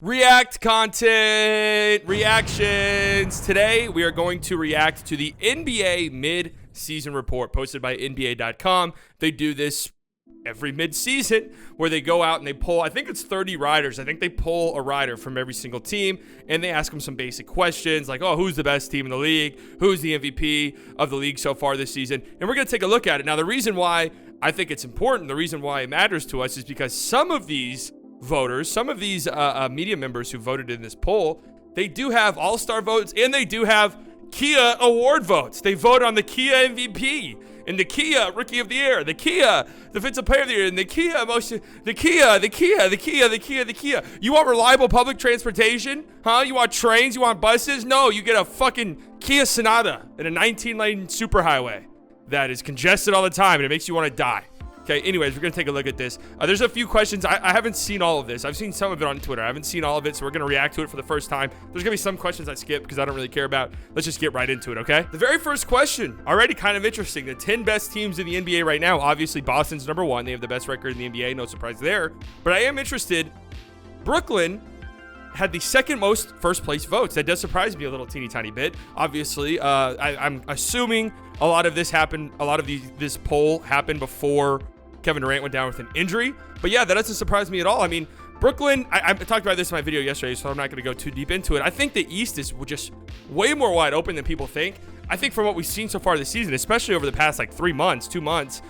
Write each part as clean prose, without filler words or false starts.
React content, reactions. Today, we are going to react to the NBA mid-season report posted by NBA.com. They do this every mid-season where they go out and they pull, I think it's 30 riders. I think they pull a rider from every single team and they ask them some basic questions like, oh, who's the best team in the league? Who's the MVP of the league so far this season? And we're going to take a look at it. Now, the reason why I think it's important, the reason why it matters to us is because some of these voters, some of these media members who voted in this poll, they do have all-star votes and they do have Kia award votes. They vote on the Kia MVP and the Kia Rookie of the Year, the Kia Defensive Player of the Year, and the Kia Emotion, the Kia. You want reliable public transportation? Huh? You want trains? You want buses? No, you get a fucking Kia Sonata in a 19-lane superhighway that is congested all the time and it makes you want to die. Okay, anyways, we're going to take a look at this. There's a few questions. I haven't seen all of this. I've seen some of it on Twitter. I haven't seen all of it, so we're going to react to it for the first time. There's going to be some questions I skip because I don't really care about. Let's just get right into it, okay? The very first question, already kind of interesting. The 10 best teams in the NBA right now. Obviously, Boston's number one. They have the best record in the NBA. No surprise there. But I am interested. Brooklyn had the second most first place votes. That does surprise me a little teeny tiny bit. Obviously, I'm assuming a lot of this happened, this poll happened before Kevin Durant went down with an injury. But yeah, that doesn't surprise me at all. I mean, Brooklyn, I talked about this in my video yesterday, so I'm not going to go too deep into it. I think the East is just way more wide open than people think. I think from what we've seen so far this season, especially over the past like 2 months,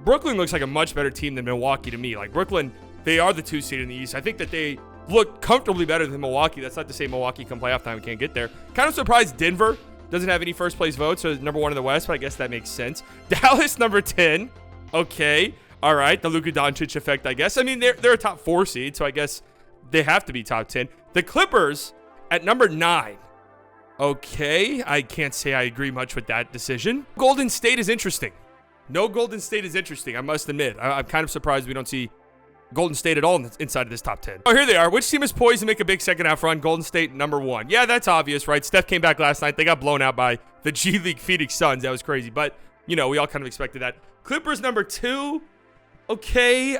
Brooklyn looks like a much better team than Milwaukee to me. Like Brooklyn, they are the 2 seed in the East. I think that they look comfortably better than Milwaukee. That's not to say Milwaukee come playoff time, we can't get there. Kind of surprised Denver doesn't have any first place votes, so number 1 in the West, but I guess that makes sense. Dallas, number 10. Okay. All right, the Luka Doncic effect, I guess. I mean, they're a top 4 seed, so I guess they have to be top 10. The Clippers at number 9. Okay, I can't say I agree much with that decision. Golden State is interesting. No Golden State is interesting, I must admit. I'm kind of surprised we don't see Golden State at all inside of this top 10. Oh, here they are. Which team is poised to make a big second half run? Golden State, number 1. Yeah, that's obvious, right? Steph came back last night. They got blown out by the G League Phoenix Suns. That was crazy, but, you know, we all kind of expected that. Clippers, number 2. Okay,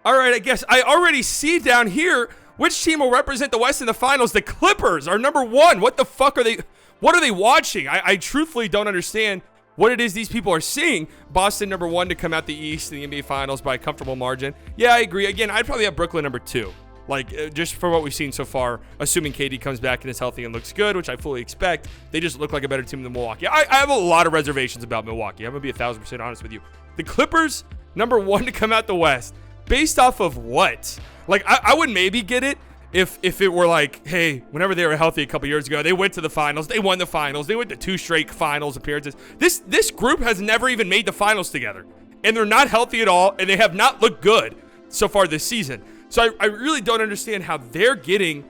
all right, I guess I already see down here which team will represent the West in the finals. The Clippers are number 1. What the fuck are they? What are they watching? I truthfully don't understand what it is these people are seeing. Boston number 1 to come out the East in the NBA Finals by a comfortable margin. Yeah, I agree. Again, I'd probably have Brooklyn number 2. Like, just for what we've seen so far, assuming KD comes back and is healthy and looks good, which I fully expect, they just look like a better team than Milwaukee. I have a lot of reservations about Milwaukee. I'm going to be 1,000% honest with you. The Clippers, number 1 to come out the West. Based off of what? Like, I would maybe get it if it were like, hey, whenever they were healthy a couple years ago, they went to the finals. They won the finals. They went to 2 straight finals appearances. This group has never even made the finals together. And they're not healthy at all, and they have not looked good so far this season. So I really don't understand how they're getting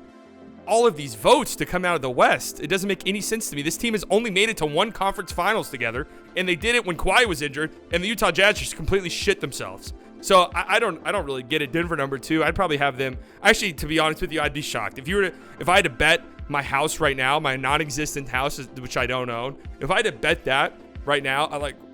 all of these votes to come out of the West. It doesn't make any sense to me. This team has only made it to 1 conference finals together, and they did it when Kawhi was injured, and the Utah Jazz just completely shit themselves. So I don't really get it. Denver number 2. I'd probably have them. Actually, to be honest with you, I'd be shocked if I had to bet my house right now, my non-existent house, which I don't own. If I had to bet that right now,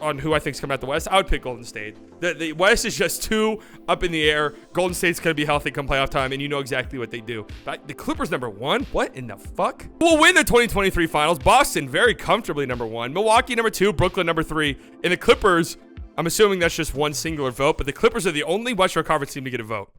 on who I think's coming out the West, I would pick Golden State. The West is just too up in the air. Golden State's going to be healthy come playoff time, and you know exactly what they do. But the Clippers number 1? What in the fuck? Will win the 2023 finals. Boston very comfortably number 1. Milwaukee number 2. Brooklyn number 3. And the Clippers, I'm assuming that's just one singular vote, but the Clippers are the only Western Conference team to get a vote.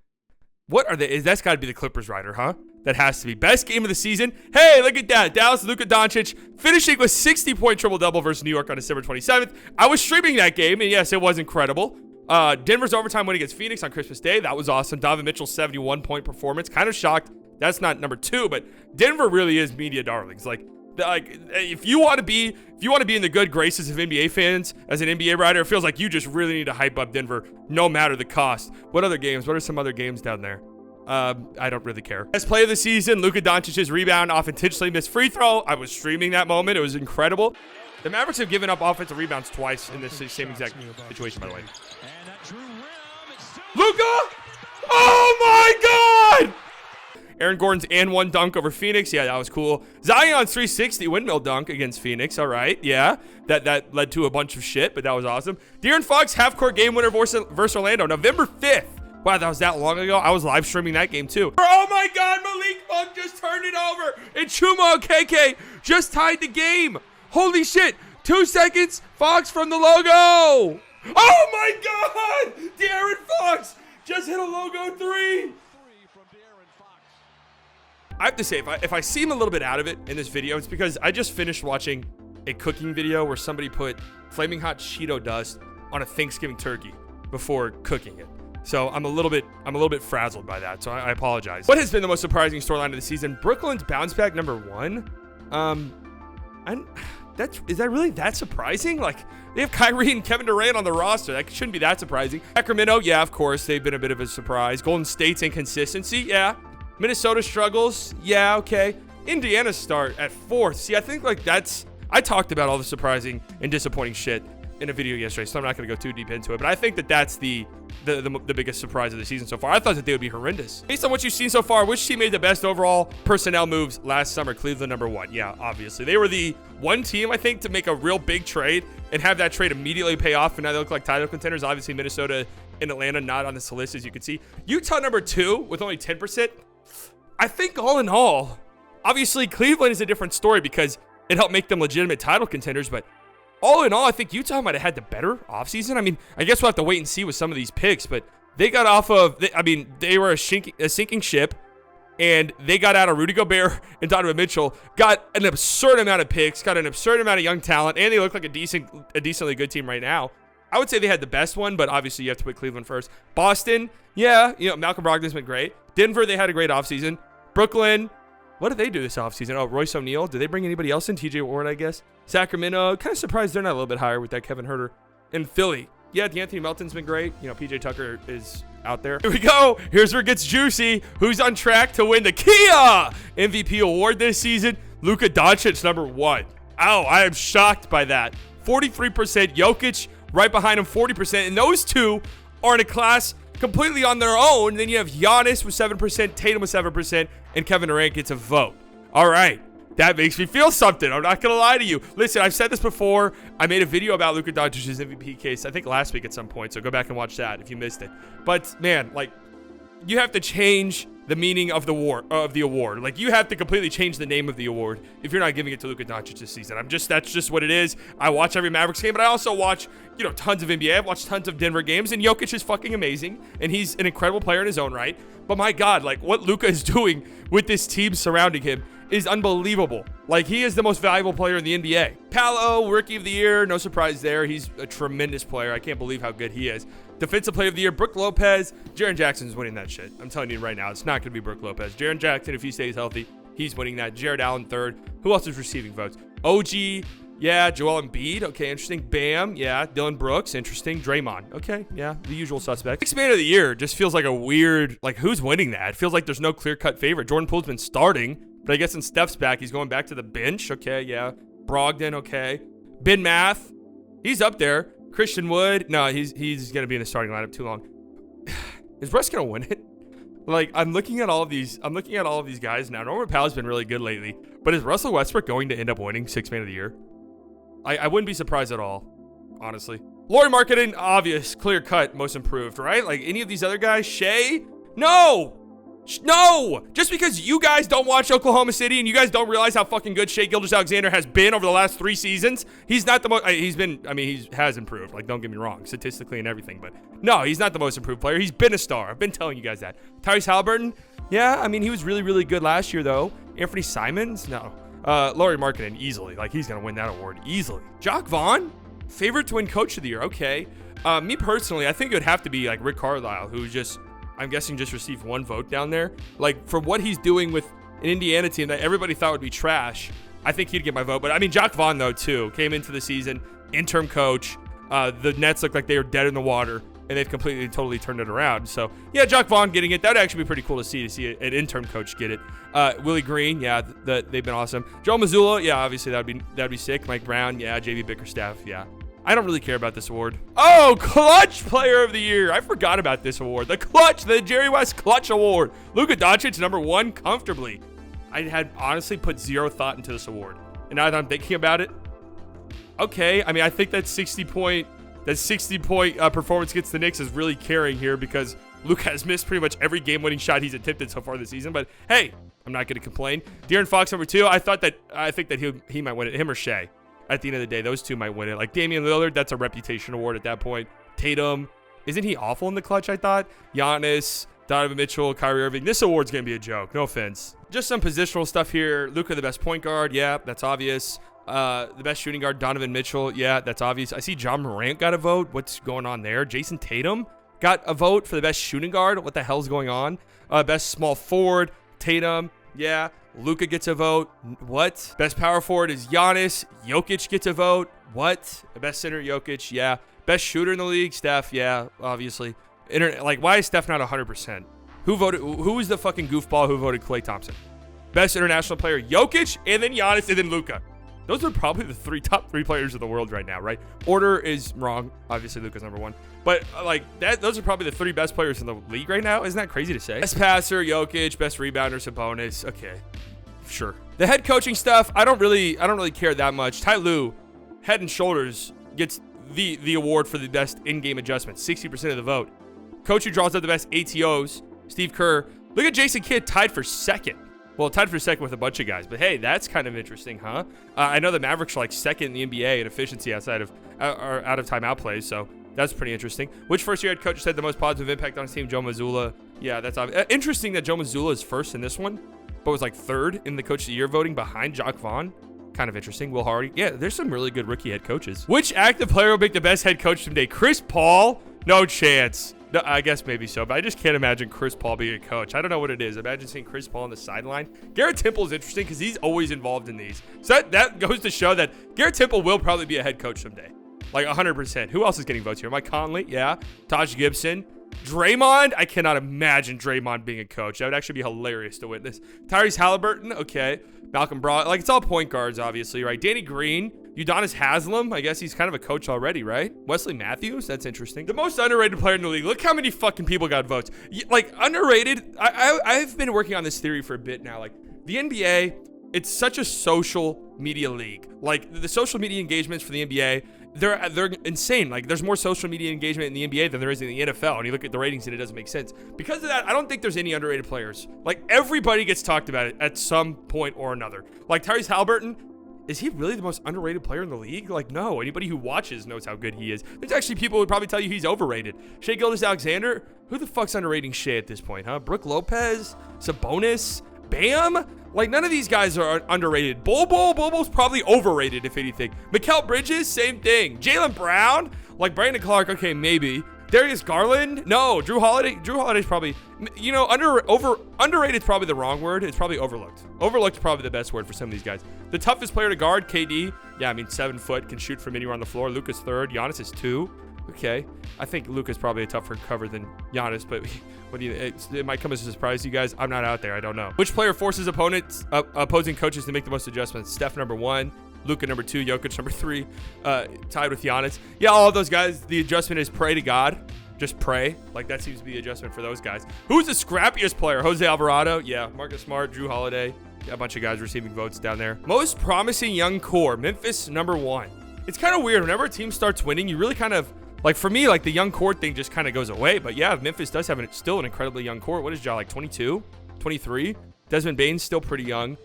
What are they? That's got to be the Clippers rider, huh? That has to be. Best game of the season. Hey, look at that. Dallas, Luka Doncic finishing with 60-point triple-double versus New York on December 27th. I was streaming that game, and yes, it was incredible. Denver's overtime win against Phoenix on Christmas Day. That was awesome. Donovan Mitchell's 71-point performance. Kind of shocked that's not number 2, but Denver really is media darlings. Like if you want to be in the good graces of NBA fans as an NBA writer, it feels like you just really need to hype up Denver no matter the cost. What other games? What are some other games down there? I don't really care. Best play of the season, Luka Doncic's rebound off intentionally missed free throw. I was streaming that moment. It was incredible. The Mavericks have given up offensive rebounds twice in this same exact situation, by the way. Luka! Oh my God! Aaron Gordon's and 1 dunk over Phoenix. Yeah, that was cool. Zion's 360 windmill dunk against Phoenix. All right, yeah. That led to a bunch of shit, but that was awesome. De'Aaron Fox half-court game winner versus Orlando. November 5th Wow, that was that long ago. I was live streaming that game too. Oh my God, Malik Monk just turned it over. And Chuma KK just tied the game. Holy shit. 2 seconds. Fox from the logo. Oh my God. De'Aaron Fox just hit a logo 3. I have to say, if I seem a little bit out of it in this video, it's because I just finished watching a cooking video where somebody put flaming hot Cheeto dust on a Thanksgiving turkey before cooking it. So I'm a little bit frazzled by that. So I apologize. What has been the most surprising storyline of the season? Brooklyn's bounce back #1. Is that really that surprising? Like, they have Kyrie and Kevin Durant on the roster. That shouldn't be that surprising. Sacramento, yeah, of course, they've been a bit of a surprise. Golden State's inconsistency, yeah. Minnesota struggles, yeah, okay. Indiana's start at 4th. See, I think like I talked about all the surprising and disappointing shit in a video yesterday, so I'm not going to go too deep into it. But I think that's the biggest surprise of the season so far. I thought that they would be horrendous. Based on what you've seen so far, which team made the best overall personnel moves last summer? Cleveland #1. Yeah, obviously. They were the one team, I think, to make a real big trade and have that trade immediately pay off, and now they look like title contenders. Obviously, Minnesota and Atlanta not on this list, as you can see. Utah #2 with only 10%. I think all in all, obviously, Cleveland is a different story because it helped make them legitimate title contenders, but all in all, I think Utah might have had the better offseason. I mean, I guess we'll have to wait and see with some of these picks, but they got off of, they were a sinking ship, and they got out of Rudy Gobert and Donovan Mitchell, got an absurd amount of picks, got an absurd amount of young talent, and they look like a decently good team right now. I would say they had the best one, but obviously you have to put Cleveland first. Boston, yeah, Malcolm Brogdon's been great. Denver, they had a great offseason. Brooklyn, what did they do this offseason? Oh, Royce O'Neal. Did they bring anybody else in? TJ Ward, I guess. Sacramento, kind of surprised they're not a little bit higher with that Kevin Huerter. And Philly, yeah, D'Anthony Melton's been great. PJ Tucker is out there. Here we go. Here's where it gets juicy. Who's on track to win the Kia MVP award this season? Luka Doncic, #1. Oh, I am shocked by that. 43%. Jokic right behind him, 40%. And those two are in a class completely on their own. Then you have Giannis with 7%, Tatum with 7%, and Kevin Durant gets a vote. All right. That makes me feel something. I'm not going to lie to you. Listen, I've said this before. I made a video about Luka Doncic's MVP case, I think last week at some point. So go back and watch that if you missed it. But, man, like, you have to change the meaning of the award. Like, you have to completely change the name of the award if you're not giving it to Luka Doncic this season. That's just what it is. I watch every Mavericks game, but I also watch, tons of NBA. I've watched tons of Denver games, and Jokic is fucking amazing, and he's an incredible player in his own right. But my God, like, what Luka is doing with this team surrounding him is unbelievable. Like, he is the most valuable player in the NBA. Paolo, Rookie of the Year, no surprise there. He's a tremendous player. I can't believe how good he is. Defensive Player of the Year, Brook Lopez. Jaren Jackson's winning that shit. I'm telling you right now, it's not going to be Brook Lopez. Jaren Jackson, if he stays healthy, he's winning that. Jared Allen, 3rd. Who else is receiving votes? OG, yeah. Joel Embiid, okay, interesting. Bam, yeah. Dylan Brooks, interesting. Draymond, okay, yeah. The usual suspects. Sixth Man of the Year just feels like a weird, like, who's winning that? It feels like there's no clear-cut favorite. Jordan Poole's been starting, but I guess in Steph's back, he's going back to the bench. Okay, yeah. Brogdon, okay. Ben Math, he's up there. Christian Wood, no, he's going to be in the starting lineup too long. Is Russ going to win it? Like, I'm looking at all of these guys now. Norman Powell's been really good lately, but is Russell Westbrook going to end up winning Sixth Man of the Year? I wouldn't be surprised at all, honestly. Lauri Markkanen, obvious, clear cut, most improved, right? Like, any of these other guys, Shea? No! Just because you guys don't watch Oklahoma City and you guys don't realize how fucking good Shea Gilgeous-Alexander has been over the last 3 seasons, he's not the most, he has improved, like, don't get me wrong, statistically and everything, but no, he's not the most improved player. He's been a star. I've been telling you guys that. Tyrese Halliburton, yeah, he was really, really good last year, though. Anthony Simons, no. Lauri Markkanen, easily. Like, he's going to win that award easily. Jacque Vaughn, favorite to win Coach of the Year, okay. Me personally, I think it would have to be, like, Rick Carlisle, who I'm guessing just received 1 vote down there. Like, for what he's doing with an Indiana team that everybody thought would be trash, I think he'd get my vote. But, Jacque Vaughn, though, too, came into the season, interim coach. The Nets looked like they were dead in the water, and they've completely, totally turned it around. So, yeah, Jacque Vaughn getting it. That would actually be pretty cool to see an interim coach get it. Willie Green, yeah, they've been awesome. Joe Mazzulla, yeah, obviously that'd be sick. Mike Brown, yeah, JV Bickerstaff, yeah. I don't really care about this award. Oh, Clutch Player of the Year. I forgot about this award. The Jerry West Clutch Award. Luka Doncic, #1, comfortably. I had honestly put 0 thought into this award. And now that I'm thinking about it, okay, I think that 60-point performance against the Knicks is really carrying here because Luka has missed pretty much every game-winning shot he's attempted so far this season, but hey, I'm not going to complain. De'Aaron Fox, number 2. I think that he might win it. Him or Shea. At the end of the day, those two might win it. Like Damian Lillard, that's a reputation award at that point. Tatum, isn't he awful in the clutch, I thought? Giannis, Donovan Mitchell, Kyrie Irving. This award's going to be a joke. No offense. Just some positional stuff here. Luka, the best point guard. Yeah, that's obvious. The best shooting guard, Donovan Mitchell. Yeah, that's obvious. I see John Morant got a vote. What's going on there? Jason Tatum got a vote for the best shooting guard. What the hell's going on? Best small forward, Tatum. Yeah. Luka gets a vote. What? Best power forward is Giannis. Jokic gets a vote. What? The best center, Jokic. Yeah. Best shooter in the league, Steph. Yeah, obviously. Why is Steph not 100%? Who voted? Who was the fucking goofball who voted Klay Thompson? Best international player, Jokic, and then Giannis, and then Luka. Those are probably the top three players of the world right now, right? Order is wrong. Obviously, Luka's number 1. But those are probably the 3 best players in the league right now. Isn't that crazy to say? Best passer, Jokic. Best rebounder, Sabonis. Okay, sure. The head coaching stuff, I don't really care that much. Ty Lue, head and shoulders, gets the award for the best in-game adjustments. 60% of the vote. Coach who draws up the best ATOs, Steve Kerr. Look at Jason Kidd, tied for 2nd. Well, tied for 2nd with a bunch of guys. But hey, that's kind of interesting, huh? I know the Mavericks are like 2nd in the NBA in efficiency outside of out of timeout plays, so that's pretty interesting. Which first-year head coach had the most positive impact on his team? Joe Mazzulla. Yeah, that's obvious. Interesting that Joe Mazzulla is 1st in this one, but was like 3rd in the Coach of the Year voting behind Jacque Vaughn. Kind of interesting. Will Hardy. Yeah, there's some really good rookie head coaches. Which active player will make the best head coach someday? Chris Paul? No chance. No, I guess maybe so, but I just can't imagine Chris Paul being a coach. I don't know what it is. Imagine seeing Chris Paul on the sideline. Garrett Temple is interesting because he's always involved in these. So that goes to show that Garrett Temple will probably be a head coach someday. Like 100%. Who else is getting votes here? Mike Conley? Yeah. Taj Gibson? Draymond? I cannot imagine Draymond being a coach. That would actually be hilarious to witness. Tyrese Halliburton? Okay. Malcolm Brogdon? Like, it's all point guards, obviously, right? Danny Green? Udonis Haslem? I guess he's kind of a coach already, right? Wesley Matthews? That's interesting. The most underrated player in the league. Look how many fucking people got votes. Like, underrated? I've been working on this theory for a bit now. Like, the NBA, it's such a social media league. Like, the social media engagements for the NBA, they're insane. Like, there's more social media engagement in the NBA than there is in the NFL. And you look at the ratings and it doesn't make sense. Because of that, I don't think there's any underrated players. Like, everybody gets talked about it at some point or another. Like, Tyrese Halliburton, is he really the most underrated player in the league? Like, no. Anybody who watches knows how good he is. There's actually people who would probably tell you he's overrated. Shai Gilgeous-Alexander? Who the fuck's underrating Shai at this point, huh? Brooke Lopez? Sabonis? Bam? Like, none of these guys are underrated. Bobo's probably overrated, if anything. Mikal Bridges? Same thing. Jaylen Brown? Like, Brandon Clark? Okay, maybe. Darius Garland? No. Drew Holiday's probably, you know, underrated is probably the wrong word. It's probably overlooked. Overlooked is probably the best word for some of these guys. The toughest player to guard, KD. Yeah, I mean, 7 foot, can shoot from anywhere on the floor. Luka's 3rd. Giannis is 2. Okay. I think Luka's probably a tougher cover than Giannis, but it might come as a surprise to you guys. I'm not out there. I don't know. Which player forces opposing coaches to make the most adjustments? Steph, number 1. Luka, number 2. Jokic, number 3. Tied with Giannis. Yeah, all of those guys, the adjustment is pray to God. Just pray. Like, that seems to be the adjustment for those guys. Who's the scrappiest player? Jose Alvarado? Yeah. Marcus Smart, Drew Holiday. Yeah, a bunch of guys receiving votes down there. Most promising young core. Memphis, number 1. It's kind of weird. Whenever a team starts winning, you really kind of, like, for me, like, the young core thing just kind of goes away. But yeah, Memphis does have still an incredibly young core. What is Ja, like 22? 23? Desmond Bane's still pretty young.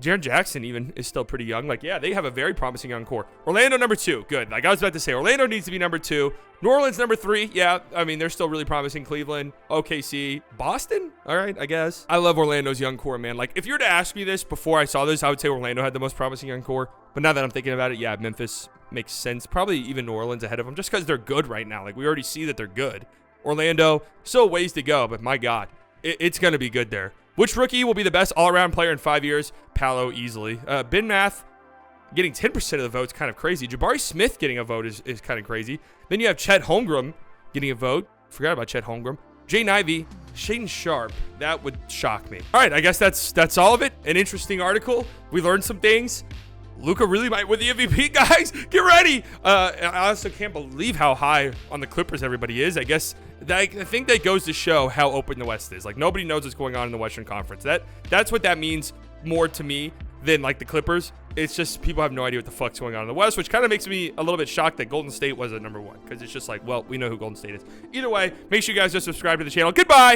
Jaren Jackson even is still pretty young. Like, yeah, they have a very promising young core. Orlando, number 2. Good. Like I was about to say, Orlando needs to be number 2. New Orleans, number 3. Yeah, I mean, they're still really promising. Cleveland, OKC, Boston. All right, I guess. I love Orlando's young core, man. Like, if you were to ask me this before I saw this, I would say Orlando had the most promising young core. But now that I'm thinking about it, yeah, Memphis makes sense. Probably even New Orleans ahead of them just because they're good right now. Like, we already see that they're good. Orlando, still ways to go, but my God, it's going to be good there. Which rookie will be the best all-around player in 5 years? Paolo, easily. Ben Math getting 10% of the vote is kind of crazy. Jabari Smith getting a vote is kind of crazy. Then you have Chet Holmgren getting a vote. Forgot about Chet Holmgren. Jay Ivey, Shaedon Sharpe. That would shock me. All right, I guess that's all of it. An interesting article. We learned some things. Luka really might win the MVP, guys. Get ready. I also can't believe how high on the Clippers everybody is. I think that goes to show how open the West is. Like, nobody knows what's going on in the Western Conference. That's what that means more to me than, like, the Clippers. It's just people have no idea what the fuck's going on in the West, which kind of makes me a little bit shocked that Golden State was at number 1, because it's just like, well, we know who Golden State is. Either way, make sure you guys are subscribed to the channel. Goodbye.